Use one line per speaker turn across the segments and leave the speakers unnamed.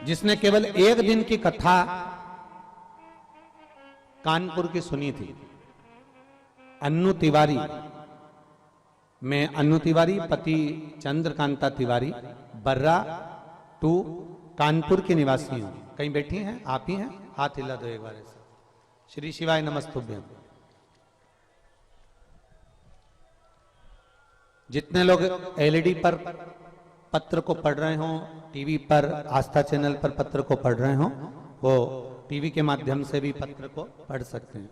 जिसने केवल एक दिन की कथा कानपुर की सुनी थी, अन्नू तिवारी। मैं अन्नू तिवारी, पति चंद्रकांता तिवारी, बर्रा 2 कानपुर के निवासी हूं। कहीं बैठी हैं? आप ही हैं? हाथ हिला दो एक बार ऐसे। श्री शिवाय नमस्तुभ्यम। जितने लोग एलईडी पर पत्र को पढ़ रहे हों, टीवी पर आस्था चैनल पर पत्र को पढ़ रहे हों, वो टीवी के माध्यम से भी पत्र को पढ़ सकते हैं।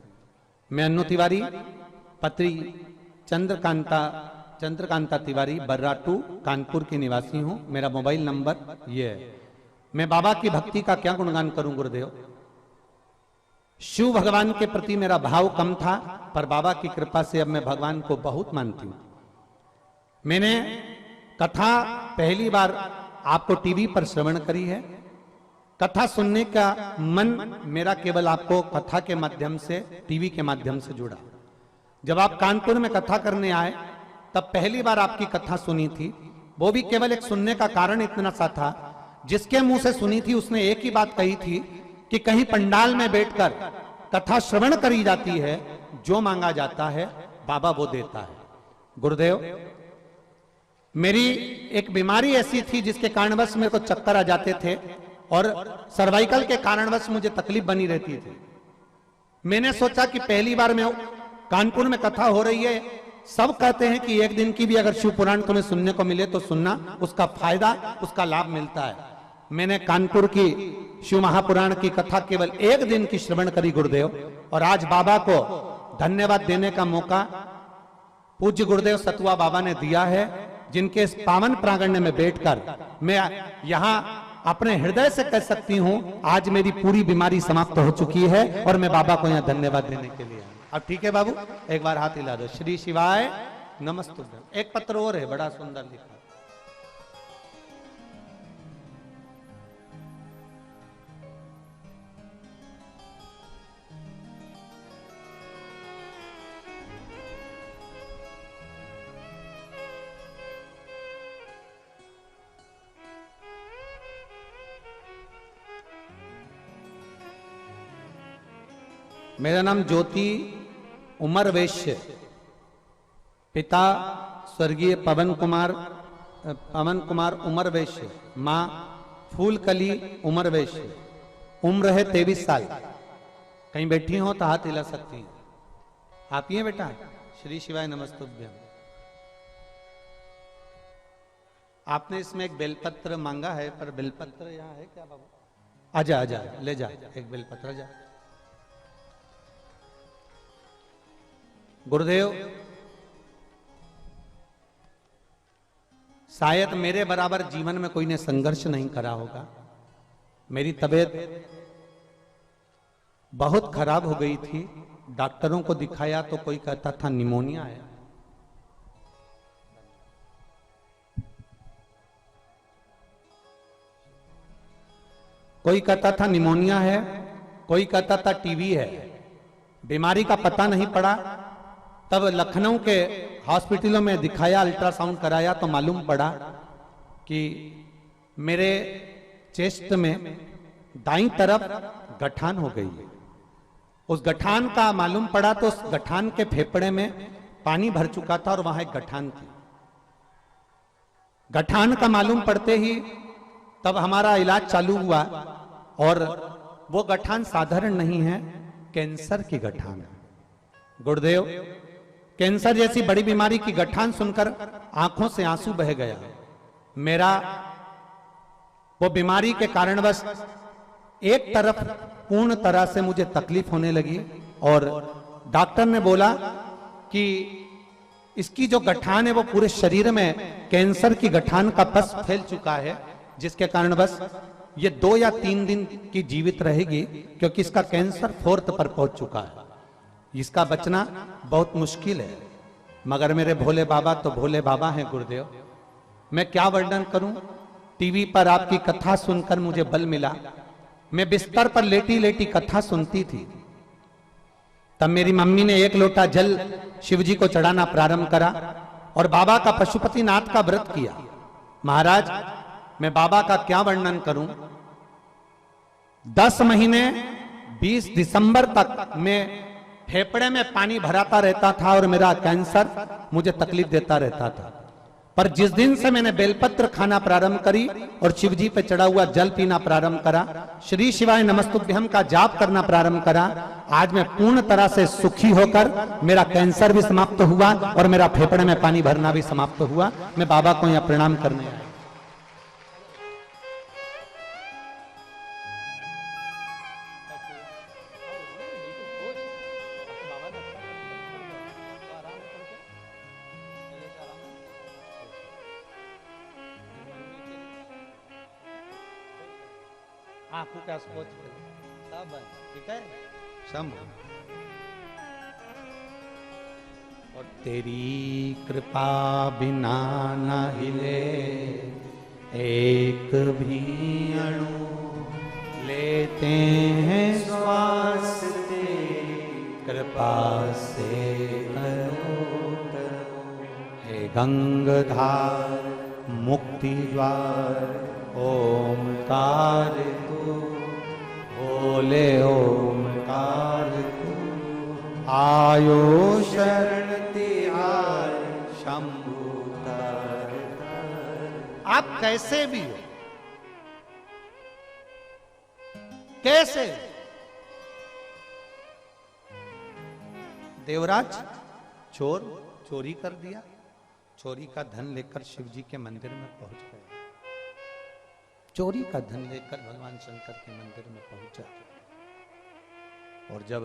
मैं अन्नू तिवारी, पत्री चंद्रकांता तिवारी, बर्रा 2 कानपुर की निवासी हूं। मेरा मोबाइल नंबर ये है। मैं बाबा की भक्ति का क्या गुणगान करूं गुरुदेव। शिव भगवान के प्रति मेरा भाव कम था, पर बाबा की कृपा से अब मैं भगवान को बहुत मानती हूं। मैंने कथा पहली बार आपको टीवी पर श्रवण करी है। कथा सुनने का मन मेरा केवल आपको कथा के माध्यम से, टीवी के माध्यम से जुड़ा। जब आप कानपुर में कथा करने आए तब पहली बार आपकी कथा सुनी थी। वो भी केवल एक सुनने का कारण इतना सा था, जिसके मुंह से सुनी थी उसने एक ही बात कही थी कि कहीं पंडाल में बैठकर कथा श्रवण करी जाती है, जो मांगा जाता है बाबा वो देता है। गुरुदेव, मेरी एक बीमारी ऐसी थी जिसके कारणवश मेरे को चक्कर आ जाते थे और सर्वाइकल के कारणवश मुझे तकलीफ बनी रहती थी। मैंने सोचा कि पहली बार मैं कानपुर में कथा हो रही है, सब कहते हैं कि एक दिन की भी अगर शिव पुराण तुम्हें सुनने को मिले तो सुनना, उसका फायदा, उसका लाभ मिलता है। मैंने कानपुर की शिव महापुराण की कथा केवल एक दिन की श्रवण करी गुरुदेव, और आज बाबा को धन्यवाद देने का मौका पूज्य गुरुदेव सतुआ बाबा ने दिया है, जिनके इस पावन प्रांगण में बैठकर मैं यहां अपने हृदय से कह सकती हूं आज मेरी पूरी बीमारी समाप्त हो चुकी है और मैं बाबा को यहां धन्यवाद देने के लिए। अब ठीक है बाबू, एक बार हाथ हिला दो। श्री शिवाय नमस्तुभ्यम। एक पत्र और है, बड़ा सुंदर लिखा। मेरा नाम ज्योति उमर वैश्य, पिता स्वर्गीय पवन कुमार उमर वैश्य, मां फूलकली उमर वैश्य, उम्र है 23 साल। कहीं बैठी हो तो हाथ हिला सकती हैं। आप ही हैं बेटा? श्री शिवाय नमस्तुभ्यम। आपने इसमें एक बेलपत्र मांगा है, पर बेलपत्र यहाँ है क्या बाबू? आजा आजा, ले जा एक बेलपत्र, जा। गुरुदेव, शायद मेरे बराबर जीवन में कोई ने संघर्ष नहीं करा होगा। मेरी तबीयत बहुत खराब हो गई थी। डॉक्टरों को दिखाया तो कोई कहता था निमोनिया है, कोई कहता था निमोनिया है, कोई कहता था टीबी है। बीमारी का पता नहीं पड़ा। तब लखनऊ के हॉस्पिटलों में दिखाया, अल्ट्रासाउंड कराया तो मालूम पड़ा कि मेरे चेस्ट में दाईं तरफ गठान हो गई है। उस गठान का मालूम पड़ा तो उस गठान के फेफड़े में पानी भर चुका था और वहां एक गठान थी। गठान का मालूम पड़ते ही तब हमारा इलाज चालू हुआ, और वो गठान साधारण नहीं है, कैंसर की गठान है। गुरुदेव, कैंसर जैसी बड़ी बीमारी की गठान सुनकर आंखों से आंसू बह गया। मेरा वो बीमारी के कारणवश एक तरफ पूर्ण तरह से मुझे तकलीफ होने लगी, और डॉक्टर ने बोला कि इसकी जो गठान है वो पूरे शरीर में कैंसर की गठान का पस फैल चुका है, जिसके कारणवश ये 2 या 3 दिन की जीवित रहेगी, क्योंकि इसका कैंसर 4th पर पहुंच चुका है। इसका बचना बहुत मुश्किल है। मगर मेरे भोले बाबा तो भोले बाबा हैं गुरुदेव। मैं क्या वर्णन करूं। टीवी पर आपकी कथा सुनकर मुझे बल मिला। मैं बिस्तर पर लेटी लेटी कथा सुनती थी। तब मेरी मम्मी ने 1 लोटा जल शिवजी को चढ़ाना प्रारंभ करा और बाबा का पशुपतिनाथ का व्रत किया। महाराज, मैं बाबा का क्या वर्णन करूं। 10 महीने 20 दिसंबर तक मैं फेफड़े में पानी भराता रहता था और मेरा कैंसर मुझे तकलीफ देता रहता था। पर जिस दिन से मैंने बेलपत्र खाना प्रारंभ करी और शिव जी पे चढ़ा हुआ जल पीना प्रारंभ करा, श्री शिवाय नमस्तुभ्यम का जाप करना प्रारंभ करा, आज मैं पूर्ण तरह से सुखी होकर मेरा कैंसर भी समाप्त हुआ और मेरा फेफड़े में पानी भरना भी समाप्त हुआ। मैं बाबा को यहाँ प्रणाम करने आया। आंखों का स्पोच सब ठीक है शंभु। और तेरी कृपा बिना न हिले एक भी अणु, लेते हैं श्वास तेरी कृपा से करो करो। हे गंगाधार मुक्ति द्वार ओमकार तू, बोले ओमकार तू, आयो शरण तिहार शंभु तार तार। आप कैसे भी हो, कैसे देवराज चोरी कर दिया, चोरी का धन लेकर शिव जी के मंदिर में पहुंच गए। चोरी का धन लेकर भगवान शंकर के मंदिर में पहुंचा और जब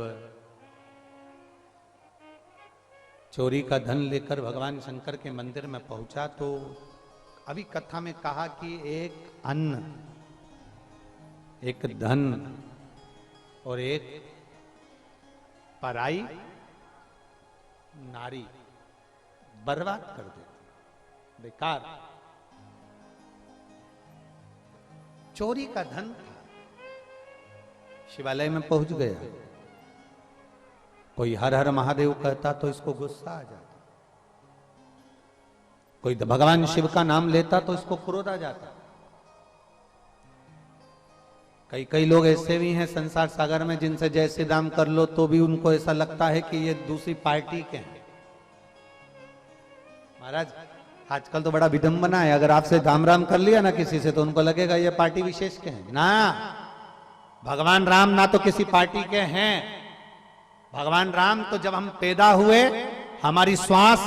चोरी का धन लेकर भगवान शंकर के मंदिर में पहुंचा तो अभी कथा में कहा कि एक अन्न, एक धन और एक पराई नारी बर्बाद कर देती, बेकार। चोरी का धन था, शिवालय में पहुंच गया। कोई हर हर महादेव कहता तो इसको गुस्सा आ जाता, कोई भगवान शिव का नाम लेता तो इसको क्रोध आ जाता। कई लोग ऐसे भी हैं संसार सागर में जिनसे जय श्री राम कर लो तो भी उनको ऐसा लगता है कि ये दूसरी पार्टी के हैं। महाराज आजकल तो बड़ा विडंबना है, अगर आपसे राम राम कर लिया ना किसी से तो उनको लगेगा ये पार्टी विशेष के हैं। ना, भगवान राम ना तो किसी पार्टी के हैं। भगवान राम तो जब हम पैदा हुए, हमारी श्वास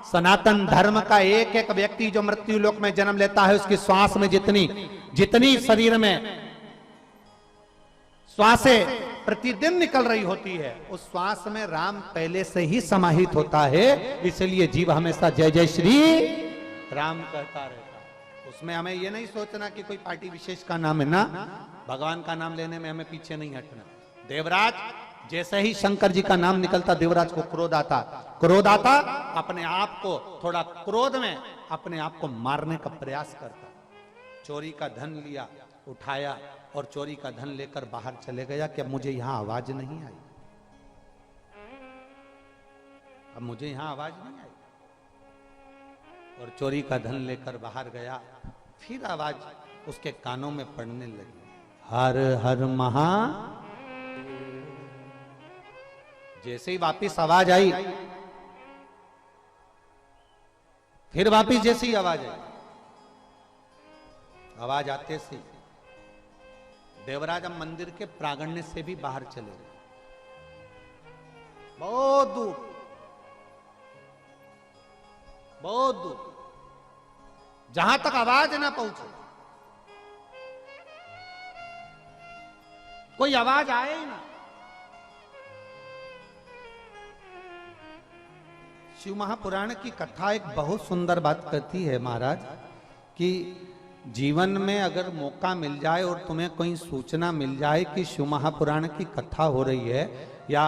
सनातन धर्म का एक एक व्यक्ति जो मृत्यु लोक में जन्म लेता है उसकी श्वास में जितनी शरीर में श्वासें प्रतिदिन निकल रही होती है, उस श्वास में राम पहले से ही समाहित होता है। इसलिए जीव हमेशा जय जय श्री राम कहता रहता है। उसमें हमें यह नहीं सोचना कि कोई पार्टी विशेष का नाम है ना, भगवान का नाम लेने में हमें पीछे नहीं हटना। देवराज जैसे ही शंकर जी का नाम निकलता देवराज को क्रोध आता, अपने आप को थोड़ा क्रोध में अपने आप को मारने का प्रयास करता। चोरी का धन लिया, उठाया और चोरी का धन लेकर बाहर चले गया कि अब मुझे यहां आवाज नहीं आई, अब मुझे यहां आवाज नहीं आई। और चोरी का धन लेकर बाहर गया, फिर आवाज उसके कानों में पड़ने लगी, हर हर महा। जैसे ही वापिस आवाज आई, फिर वापिस जैसे ही आवाज आई, आवाज आते से देवराज अब मंदिर के प्रांगण से भी बाहर चले गए, बहुत दूर, बहुत दूर, जहां तक आवाज ना पहुंचे, कोई आवाज आए ही ना। शिव महापुराण की कथा एक बहुत सुंदर बात कहती है महाराज कि जीवन में अगर मौका मिल जाए और तुम्हें कोई सूचना मिल जाए कि शिव महापुराण की कथा हो रही है या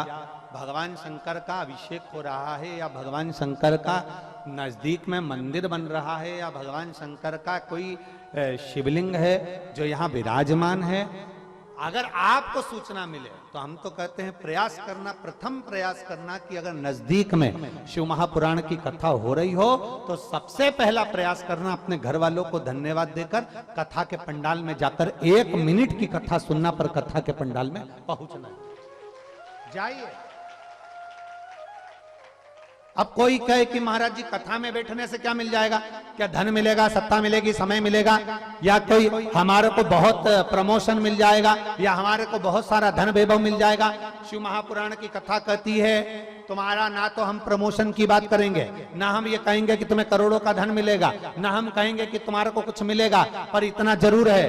भगवान शंकर का अभिषेक हो रहा है या भगवान शंकर का नजदीक में मंदिर बन रहा है या भगवान शंकर का कोई शिवलिंग है जो यहाँ विराजमान है, अगर आपको सूचना मिले तो हम तो कहते हैं प्रयास करना, प्रथम प्रयास करना कि अगर नजदीक में शिव महापुराण की कथा हो रही हो तो सबसे पहला प्रयास करना अपने घर वालों को धन्यवाद देकर कथा के पंडाल में जाकर 1 मिनट की कथा सुनना पर कथा के पंडाल में पहुंचना है। जाइए। अब कोई कहे कि महाराज जी कथा में बैठने से क्या मिल जाएगा, क्या धन मिलेगा, सत्ता मिलेगी, समय मिलेगा, या कोई हमारे को बहुत प्रमोशन मिल जाएगा, या हमारे को बहुत सारा धन वैभव मिल जाएगा। शिव महापुराण की कथा कहती है तुम्हारा ना तो हम प्रमोशन की बात करेंगे, ना हम ये कहेंगे कि तुम्हें करोड़ों का धन मिलेगा, ना हम कहेंगे कि तुम्हारे को कुछ मिलेगा, पर इतना जरूर है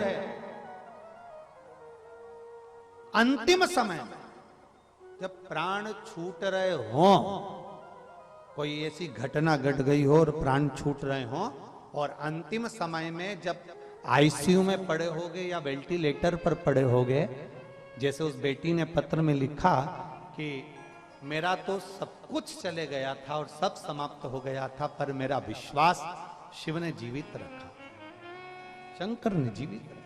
अंतिम समय में जब प्राण छूट रहे हों, कोई ऐसी घटना घट गई हो और प्राण छूट रहे हों, और अंतिम समय में जब आईसीयू में पड़े होगे या वेंटिलेटर पर पड़े होगे, जैसे उस बेटी ने पत्र में लिखा कि मेरा तो सब कुछ चले गया था और सब समाप्त हो गया था, पर मेरा विश्वास शिव ने जीवित रखा, शंकर ने जीवित रखा।